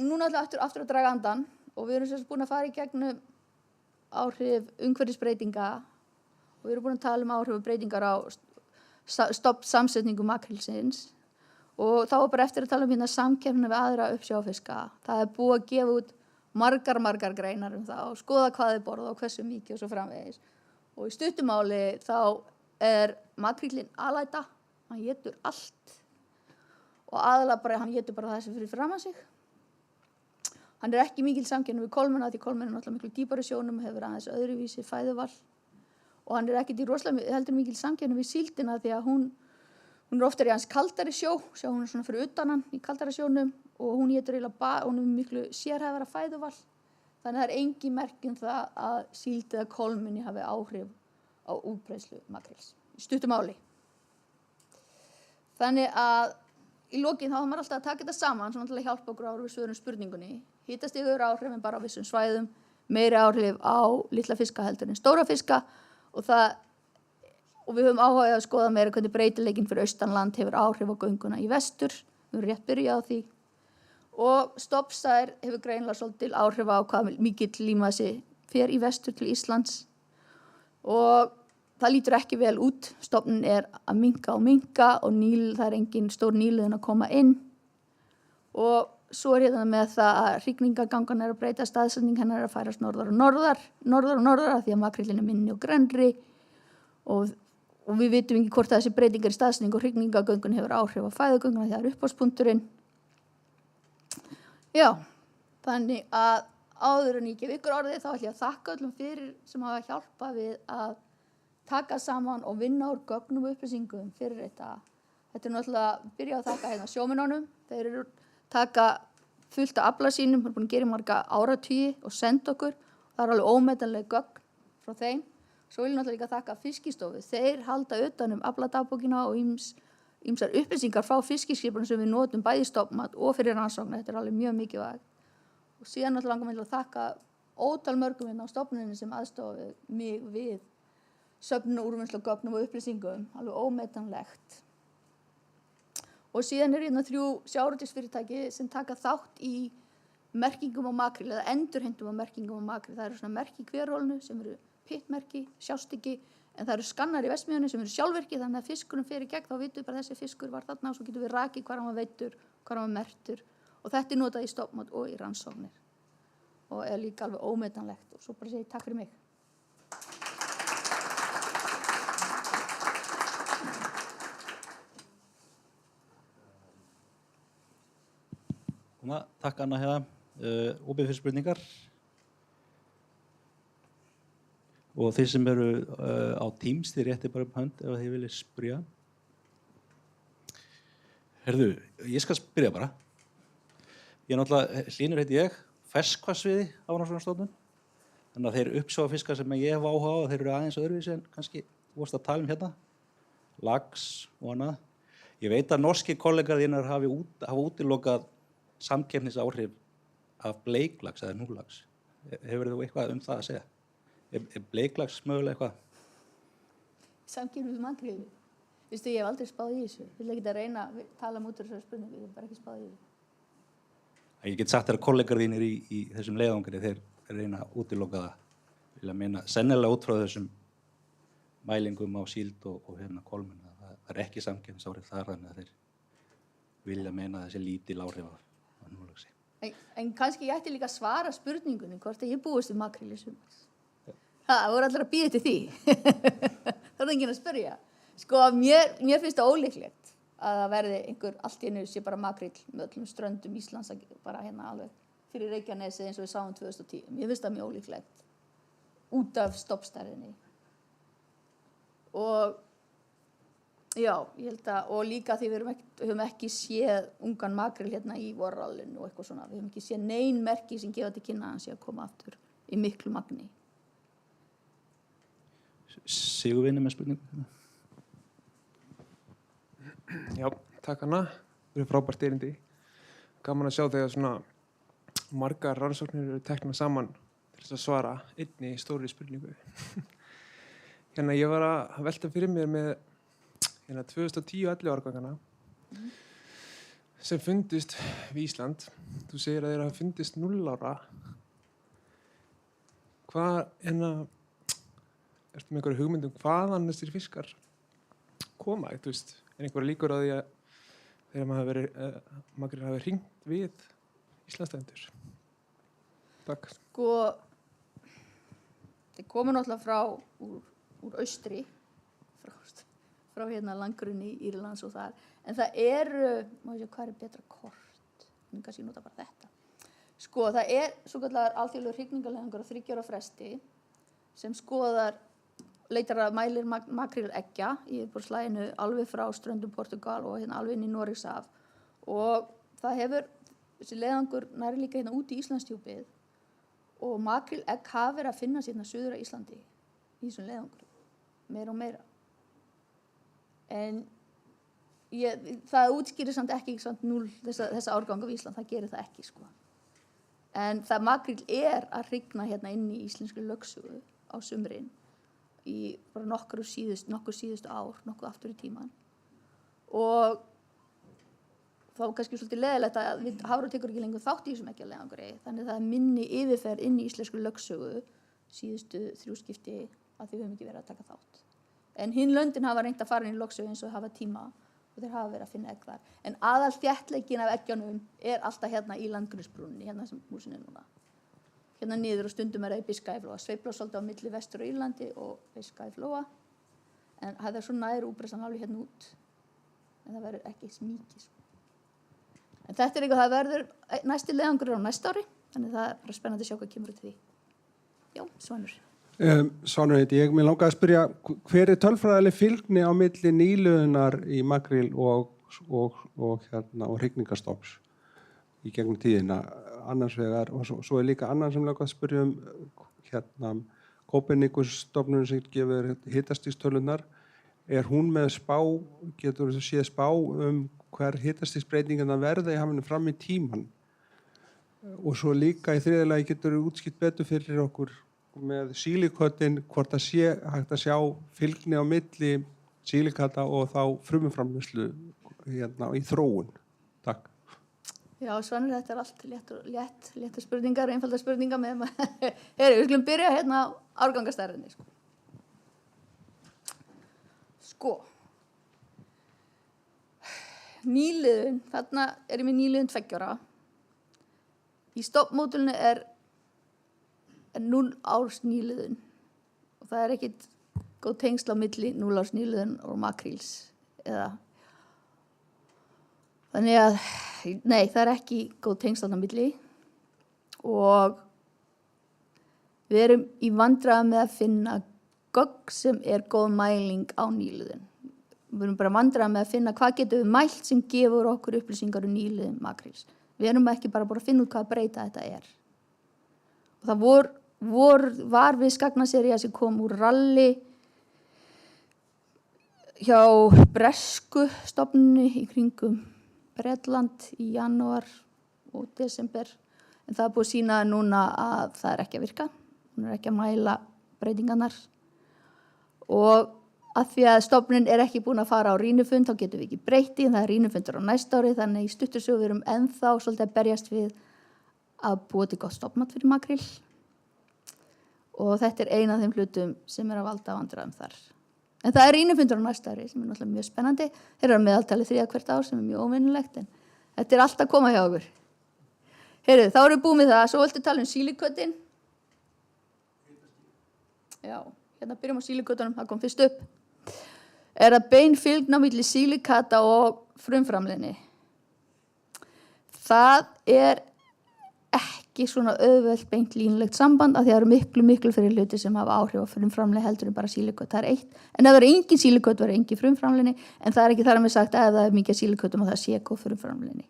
Núna ætlum aftur að draga andan og við erum sem sagt búin að fara í gegnum áhrif umhverfisbreytinga og við erum búin að tala um áhrif breytingar á stofnsamsetningu makrílsins og þá er bara eftir að tala um hérna samkeppni við aðra uppsjávarfiska. Það er búið að gefa út margar greinar um það og skoða hvað þið borða og hversu mikið og svo framvegis. Og í stuttumáli þá er makríllinn alæta, hann étur allt og aðalega bara, hann étur bara það sem fyrir framan sig. Hann er ekki mikil samkeppni við kolmunna því kolmunna er náttúrulega miklu dýpari sjónum, hefur aðeins öðruvísi fæðuval og hann er ekkert í rosalega heldur mikil samkeppni við síldina því að hún er oftar í hans kaldari sjó hún er svona fyrir utan hann í kaldari sjónum og hún étur eiginlega hún er miklu sérhæfara fæðuval. Þannig það er engin merki um það að síld eða kolmunni hafi áhrif á útbreiðslu makríls. Í stuttu máli. Þannig að í lokin þá maður alltaf að taka þetta saman svona til að hjálpa okkur áhrif við svörum spurningunni. Hitastigur áhrif en bara á vissum svæðum, meiri áhrif á litla fiska heldur en stóra fiska og við höfum áhuga að skoða meira hvernig breytileikinn fyrir austanland hefur áhrif á gönguna í vestur. Við höfum rétt byrjað á því. Og stofnstærð hefur greinilega svolítil áhrif á hvað mikill lífmassi fer í vestur til Íslands. Og það lítur ekki vel út. Stofninn er að minnka og það er engin stór nýliðun að koma inn. Og svo hérna með það að hrygningagangan að breyta, staðsetning hennar að færast norðar því að makrillin minni og grennri og við vitum ekki hvort þessi breytingar í staðsetning og hrygningagöngun hefur áhrif á fæðugönguna því það upphafspunkturinn. Já, þannig að áður en ég gef ykkur orðið þá ætlum ég að þakka öllum fyrir sem hafa hjálpað við að taka saman og vinna úr gögnum og upplýsingum fyrir þetta. Þetta náttúrulega byrja að þakka hérna sjómennunum. Þeir eru taka fullt af afla sínum, þeir eru búin að gera marga áratugi og senda okkur. Það er alveg ómetanleg gögn frá þeim. Svo vil ég náttúrulega líka þakka Fiskistofu. Þeir halda utan afladagbókina og ýmsar upplýsingar frá fiskiskipunum sem við notum bæði í stofnmat og fyrir rannsóknir. Þetta er alveg mjög mikilvægt. Og síðan náttúrulega langar mig að þakka ótal mörgum hérna á stofnuninni sem aðstofaði mig við söfnun og úrvinnslu á gögnum og upplýsingum, alveg ómetanlegt. Og síðan hérna 3 sjávarútvegsfyrirtæki sem taka þátt í merkingum á makril eða endurheimtum á merkingum á makril. Það eru svona merki í hverholnu sem eru pittmerki, sjást ekki, en það eru skannar í Vestmiðjunni sem eru sjálfvirki þannig að fiskurinn fer í gegn, þá vitum við bara þessi fiskur var þarna og svo getum við rakið hvar hann var veiddur, hvar hann var merktur. Og þetta er notað í stofnmat og í rannsóknir og er líka alveg ómetanlegt og svo bara segi takk fyrir mig. Takk Anna Heiða. Opið fyrir spurningar. Og þeir sem eru á Teams, þið rétti bara upp hönd ef þið viljið spyrja. Herðu, ég skal spyrja bara. Ég náttúrulega, Hlynur heiti ég, ferskvatnsveiði Hafrannsóknastofnun. Þannig að þeir uppsjávarfiskar sem ég hef áhuga á, þeir eru aðeins öðruvísi en kannski þú varst að tala hérna. Lax og annað. Ég veit að norskir kollegar þínar hafa útilokað samkeppnisáhrif af bleiklax eða núlax. Hefur þú eitthvað um það að segja? Er bleiklax mögulega eitthvað? Samkeppni við makríl. Vistu, ég hef aldrei spáð í þessu. Ég vil ekki að reyna að tala út úr þessari spurningu, ég hef bara ekki spáð í þessu. Ég get sagt þér að kollegar þínir í þessum leiðangri, þeir reyna að útiloka það. Vil að meina, sennilega út frá þessum mælingum á síld og hérna kolmun. Það er ekki samkeppnisáhrif þar þannig að þeir vilja meina þessi lítil áhrif af núlaxi. En kannski ég ætti líka að svara spurningunni hvort að ég búist við makríl í sumars. Það voru allir að bíða til því. Það er enginn að spyrja. Sko, mér finnst það ólíklegt að það verði einhver allt í einu sé bara makríll með öllum ströndum Íslands bara hérna alveg fyrir Reykjanesi eins og við sáum 2010. Mér finnst það mjög ólíklegt út af stofnstærðinni. Og já, ég held að, og líka því við höfum ekki séð ungan makríll hérna í vorrallinu og eitthvað svona. Við höfum ekki séð nein merki sem gefa til kynna að hann sé að koma aftur í miklu magni. Sigurvinni með spurningu. Já, takk Anna. Það er frábært erindi. Gaman að sjá þegar svona margar rannsóknir eru teknar saman til þess að svara einni stóri spurningu. Hérna ég var að velta fyrir mér með hérna 2010 árgangana sem fundist við Ísland. Þú segir að þeir hafa fundist 0 ára. Hvað ertu með einhverju hugmyndum hvaðan þessir fiskar koma? Þú veist, er einhverja líkur á því að þegar makríll hafi hringt við Íslandsstrendur? Takk. Sko, þeir komu náttúrulega úr austri, frá hérna landgrunni í Írlands og þar. En það eru, má ég sjá hvað er betra kort? Kannski nota bara þetta. Sko, það er svo kallar alþjóðlegur hrygningaleiðangur á 3 ára fresti sem leitar að mælir makríleggja í yfirborðslæginu alveg frá ströndum Portúgal og hérna alveg inn í Noregsaf. Og það hefur, þessi leiðangur næri líka hérna út í Íslandsdjúpið og makrílegg hafa verið að finna hérna suður á Íslandi í þessum leiðangurum, meira og meira. En það útskýrir samt ekki þessa árgang af Ísland, það gerir það ekki, sko. En það makríll er að hrygna hérna inn í íslenskri lögsögu á sumrin í bara nokkur síðustu ár, nokkuð aftur í tíman. Og þá er kannski svolítið leiðilegt að Hafró tekur ekki lengur þátt í þessum eggjaleiðangri, þannig að það er minni yfirferð inn í íslensku lögsögu síðustu 3 skipti að við höfum ekki verið að taka þátt. En hinn löndin hafa reynt að fara inn í lögsögu eins og hafa tíma og þeir hafa verið að finna egg þar. En aðal þéttleikin af eggjónum er alltaf hérna í landgrunnsbrúninni, hérna sem músin er núna. Hérna niður og stundum er það í Biskajaflóa. Sveiflast svolítið á milli Vestur- og Írlandi og Biskajaflóa. En það er svo nær útbreiðslan alveg hérna út. En það verður ekki mikið. Sko. En þetta er eitthvað, það verður næsti leiðangur á næsta ári. Þannig það er bara spennandi að sjá hvað kemur út því. Já, Svanur. Svanur heiti ég. Mér langaði að spyrja, hver er tölfræðileg fylgni á milli nýliðunar í makríl og hrygningarstofns í gegnum tíðina annars vegar og svo er líka annan sem langaði að spyrja Kópernikusstofnun sem gefur hitastígstölunar. Er hún með spá, getur þú séð spá hver hitastígsbreytingarnar verða í hafinu fram í tíman? Og svo líka í þriðja lagi getur þú útskýrt betur fyrir okkur með sílikotin, hvort það sé hægt að sjá fylgni á milli sílikata og þá frumuframleiðslu í þróun. Takk. Já, Svanur, þetta er allt léttar spurningar, einfaldar spurningar með við skulum byrja hérna á árgangastærðinni. Sko. Nýliðun, þarna er ég með nýliðun 2 ára. Í stofnmódulinu er 0 árs nýliðun og það er ekkit góð tengsl á milli 0 árs nýliðun og makríls eða þannig að, nei, það er ekki góð tengsl á milli og við erum í vandræðum með að finna gögn sem er góð mæling á nýliðun. Við erum bara vandræðum með að finna hvað getum við mælt sem gefur okkur upplýsingar nýliðun makríls. Við erum ekki bara að finna út hvað breyta þetta er. Og það var við skagnaserja sem kom úr ralli hjá bresku stofnunni í kringum Bretland í janúar og desember. En það er búið að sýna núna að það er ekki að virka. Hún er ekki að mæla breytingarnar. Og að því að stofnunin er ekki búin að fara á rýnufund, þá getum við ekki breytt í, en það er rýnufundur á næsta ári, þannig í stuttursögu við erum ennþá svolítið að berjast við að búa til gott stofnmat fyrir makríl. Og þetta er eina af þeim hlutum sem er að valda vandræðum þar. En það er rýnufundur á næsta ári sem er náttúrulega mjög spennandi. Þeir eru að meðaltali 3 hvert ár sem er mjög óvinnulegt, en þetta er allt að koma hjá okkur. Heyrðu, þá erum við búið með það. Svo viltu tala sílikotin. Já, hérna byrjum á sílikotunum, það kom fyrst upp. Er að bein fylgni á milli sílikata og frumframleiðni. Það er ekki svona auðvelt beint línulegt samband af því að það eru miklu fyrir hluti sem hafa áhrif á frumframleiðni heldur en bara sílikot. Það er eitt. En ef það er engin sílikot, verður engin frumframleiðni, en það er ekki þar að mér sagt að ef það er mikið sílikotum og það sé góð frumframleiðni.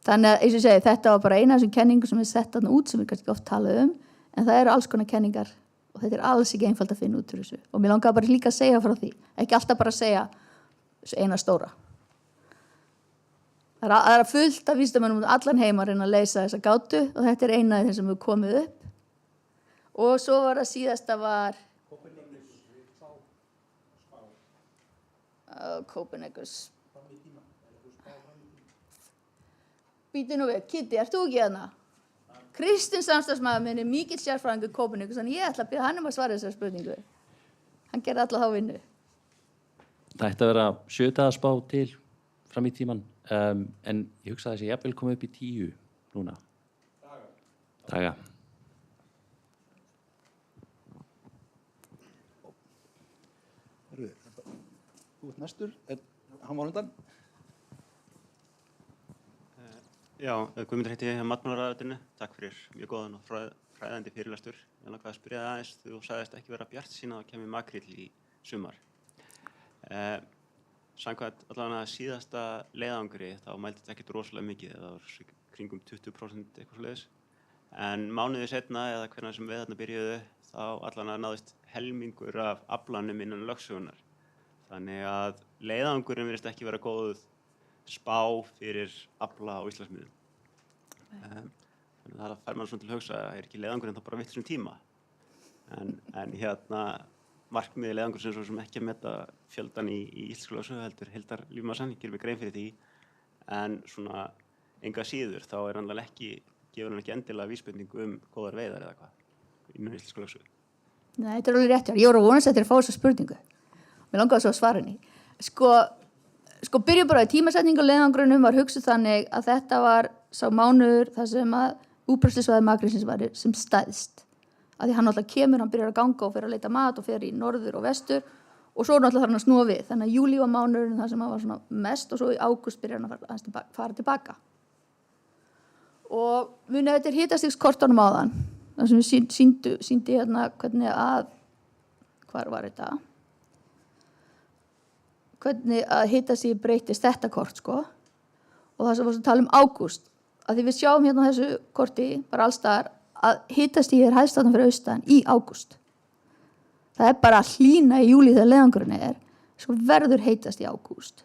Þannig að, eins og ég segi, þetta var bara eina af þessum kenningum sem er sett þarna út sem við kannski oft talað en það eru alls konar kenningar og þetta er alls ekki einfalt að finna út úr þessu. Og mér langaði bara líka að segja frá því, ekki alltaf bara að segja eina stóra. Það er fullt af vísindamönnum allan heim að reyna að leysa þessa gátu og þetta er eina af þeim sem hefur komið upp. Og svo var það síðasta var Kópernikus. Býtu nú við, Kitty, ert þú ekki hérna? Kristinn samstarfsmaður minn er mikill sérfræðingur Kópernikus, þannig ég ætla að biðja hann að svara þessari spurningu. Hann gerði alla þá vinnu. Það ætti að vera 7 daga spá til fram í tíman, en ég hugsa að þessi jafnvel komið upp í 10 núna. Daga. Þú ert næstur, hann var undan. Já, Guðmundur heiti ég hjá Matmálaraðuneytinu. Takk fyrir mjög góðan og fræðandi fyrirlestur. Ég langaði að spyrja það aðeins, þú sagðist ekki vera bjartsýn að það kemur makríll í sumar. Samkvæmt allavega síðasta leiðangri þá mældi þetta ekkert rosalega mikið, það var kringum 20% eitthvað svoleiðis. En mánuði seinna eða hvernig sem veiðarnar byrjuðu þá allavega náðist helmingur af aflanum innan lögsögunnar. Þannig að leiðangurinn virðist ekki vera góð spá fyrir afla á Íslandsmiðum. Þannig að það fær mann svona til að hugsa að ekki leiðangurinn þá bara vitlausum tíma. En markmiði leiðangurinn sem ekki að meta fjöldan í íslensku lögsögu heldur heildar lífmassan, ég gerir mig grein fyrir því. En svona enga síður þá er hann ekki, gefur hann ekki endilega vísbendingu góðar veiðar eða hvað innan íslensku lögsögu. Nei, þetta er alveg rétt. Ég voru að vonast eftir að fá þessa spurningu. Mér langaði svo að svara henni. Sko, sko byrjum bara í tímasetningu leiðangrunum var hugsuð þannig að þetta var sá mánuður þar sem að útbreiðslusvæði makrílsins var sem stæðst. Að því hann náttúrulega kemur, hann byrjar að ganga og fer að leita mat og fer í norður og vestur og svo náttúrulega þarf hann að snúa við. Þannig að júlí var mánuðurinn þar sem hann var svona mest og svo í ágúst byrjar hann að fara tilbaka. Og munið þetta hitastigskortunum áðan, þar sem við sýndi hérna hvernig að, hvar var þetta? Hvernig að hitastig breytist þetta kort, sko. Og það sem var að tala ágúst, að því við sjáum hérna á þessu korti, bara allstaðar, að hitastig hæst þarna fyrir austan í ágúst. Það er bara að hlýna í júlí þegar leiðangurinn svo verður heitast í ágúst.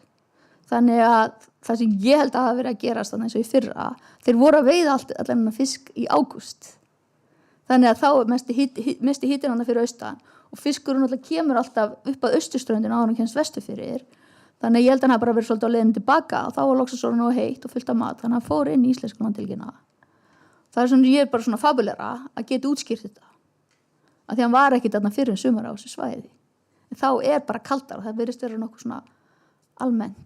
Þannig að það sem ég held að hafa verið að gerast þannig eins og í fyrra, þeir voru að veiða allan fisk í ágúst. Þannig að þá er mesti hitinn hann fyrir austan og fiskurinn alltaf kemur alltaf upp að austurströndin á hann og kemst vestur fyrir. Þannig að ég held að hann hafa bara verið svolítið á leiðinu tilbaka og þá var loksins svona nóg heitt og fullt af mat. Þannig að hann fór inn í íslensku landhelgina. Það er svona, ég er bara svona fabulera að geta útskýrt þetta. Af því hann var ekkit þarna fyrir sumar á þessu svæði. En þá er bara kaldara, það virðist vera nokkuð svona almennt.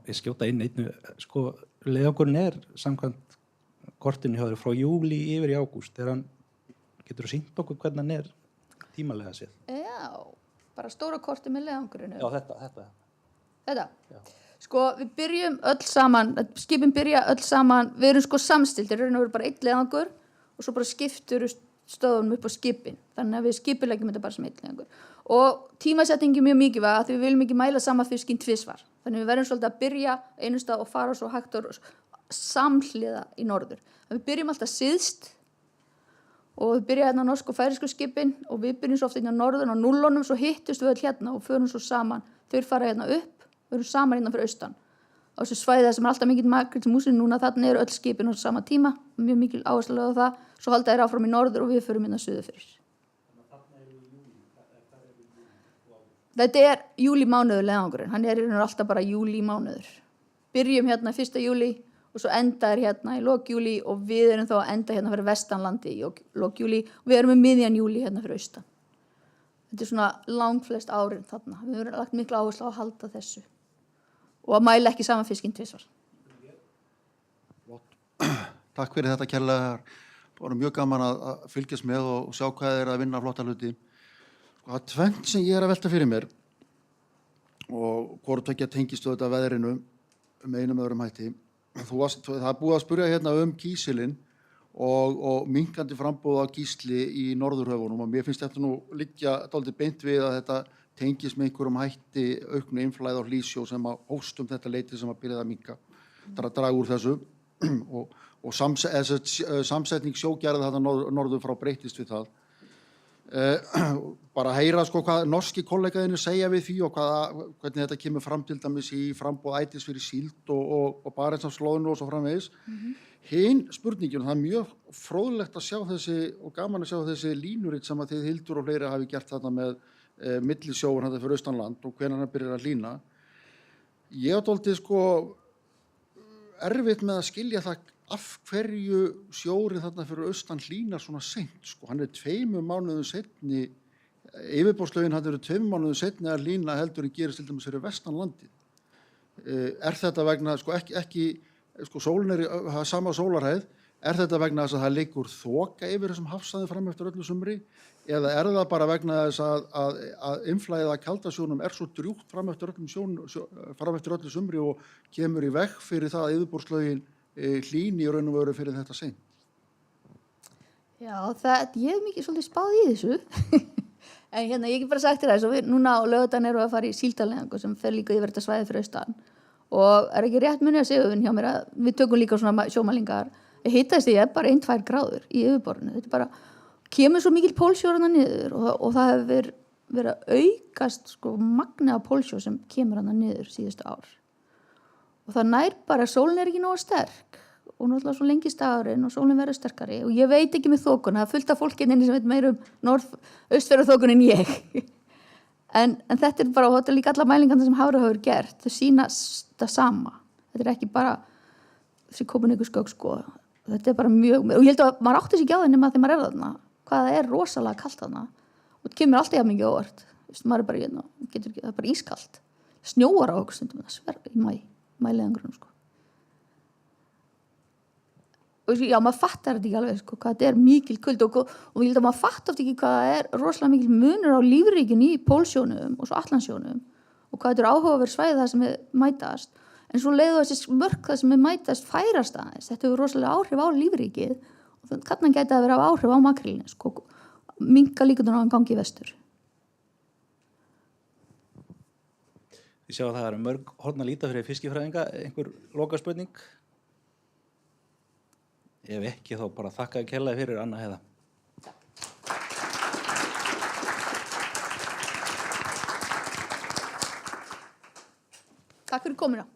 Ég skjóta inn einnu, sko, leiðangurinn samkvæmt kortinu hjá þér frá júlí yfir í ágúst. Getur þú sýnt okkur hvernig hann tímalega séð? Já, bara stóra korti með leiðangurinu. Já, þetta. Þetta? Já. Sko, við byrjum öll saman, skipin byrja öll saman, við erum sko samstiltir, við erum bara einn leiðangur og svo bara skiptur stöðunum upp á skipin. Þannig að við skipuleggjum þetta bara sem einn leiðangur. Og tímasetningi mjög mikilvæg að við viljum ekki mæla sama fiskinn tvisvar. Þannig við verðum svolítið að byrja einu stað og fara svo hægt og samhliða í norður. Þannig við byrjum alltaf syðst og við byrja hérna norsku og færisku skipin og við byrjum svo ofta hérna norðun og nullunum, svo hittust við öll hérna og förum svo saman. Þau fara hérna upp, við erum saman hérna fyrir austan. Á þessu svæði sem alltaf mikið makríll sem músin núna, þarna öll skipin á sama tíma, mjög mikil áherslu á það, svo halda þeir áfram í norður og við förum hérna suður fyrir. Þetta er júlí mánuður leiðangurinn, hann alltaf bara júlí mánuður. Byrjum hérna 1. júlí og svo enda hérna í lok júlí og við erum þá að enda hérna fyrir vestanlandi í lok júlí og við erum með miðjan júlí hérna fyrir austan. Þetta er svona langflest árin þarna. Við erum lagt mikla áherslu á að halda þessu og að mæla ekki saman fiskinn tvisvar. Takk fyrir þetta kærlega. Það var mjög gaman að fylgjast með og sjá hvað þeir að vinna flotta hluti. Það er tvennt sem ég að velta fyrir mér og hvort ekki að tengist þetta veðrinu einum öðrum hætti. Það er búið að spyrja hérna kísilinn og minnkandi frambúð á kísli í norðurhöfunum og mér finnst þetta nú liggja dálítið beint við að þetta tengist með einhverjum hætti auknu innflæði á hlýsjó sem að hóstum þetta leyti sem að byrja að minnka. Það er að draga úr þessu og samsetning sjógerða þetta norður frá breytist við það. Bara heyra sko hvað norski kollegaðinu segja við því og hvernig þetta kemur fram til dæmis í frambúð ætis fyrir síld og Barentsafslóðinu og svo framvegis. Hinn spurningin, það er mjög fróðlegt að sjá þessi og gaman að sjá þessi línurit sem að þið Hildur og fleiri hafi gert þarna með millisjóur þetta fyrir austanland og hvenær hann byrjar að lína. Ég dálítið sko erfitt með að skilja það af hverju sjórið þarna fyrir austan hlýnar svona seint, sko. Hann 2 mánuðum seinni, yfirborðslaugin hann 2 mánuðum seinni að lína heldur en gerist til dæmis fyrir vestanlandið. Þetta vegna, sko ekki, sko sólin sama sólarhæð, þetta vegna þess að það liggur þoka yfir þessum hafsvæði fram eftir öllu sumri, eða það bara vegna þess að innflæðið að kaldasjónum svo drjúgt fram eftir öllu sumri og kemur í veg fyrir það að yfirborðslaugin hlýni í raun og veru fyrir þetta sein? Já, ég hef mikið svolítið spáð í þessu. En hérna, ég hef bara sagt þér það, núna á laugardaginn erum við að fara í síldarleiðangur sem fer líka yfir þetta svæði fyrir austan. Og ekki rétt munið að segja hjá mér að við tökum líka svona sjómælingar. Hitastig bara 1-2 gráður í yfirborðinu. Þetta bara kemur svo mikil pólsjó hana niður og það hefur verið að aukast sko magni af pólsjó sem kemur hana niður síðustu ár. Og það nær bara að sólin ekki nógu sterk og náttúrulega svo lengi stagurinn og sólin verður sterkari og ég veit ekki með þokuna, það er fullt af fólkinn inni sem veit meira austfjarðarþokun en ég. en þetta bara, og þetta er líka alla mælingarna sem Hafró hefur gert, þau sýna það sama. Þetta ekki bara þessi Kópernikusgögn sko, þetta bara mjög, og ég held að maður átti sig ekki á það nema þegar maður þarna, hvað það rosalega kalt þarna og það kemur alltaf jafn mikið óvart. Maður bara, það er bara ískalt. snjóar á okkur stundum það sver í mæleiðangrunum sko. Og já, maður fattar þetta ekki alveg sko, hvað þetta er mikil kuldi og ég held að maður fattar oft ekki hvað það er rosalega mikil munur á lífríkin í pólsjónum og svo Atlantsjónum og hvað þetta er áhugaverð svæði það sem er mætast en svo leiðu þessi mörk það sem er mætast færast aðeins, þetta hefur rosalega áhrif á lífríkið og þannig gæti að vera áhrif á makrílinn sko, minka líkundan á hann gangi í vestur. Ég sjá að það eru mörg horn að líta fyrir fiskifræðinga, einhver lokaspurning? Ef ekki þá bara þakka kærlega fyrir Anna Heiða. Takk fyrir komuna.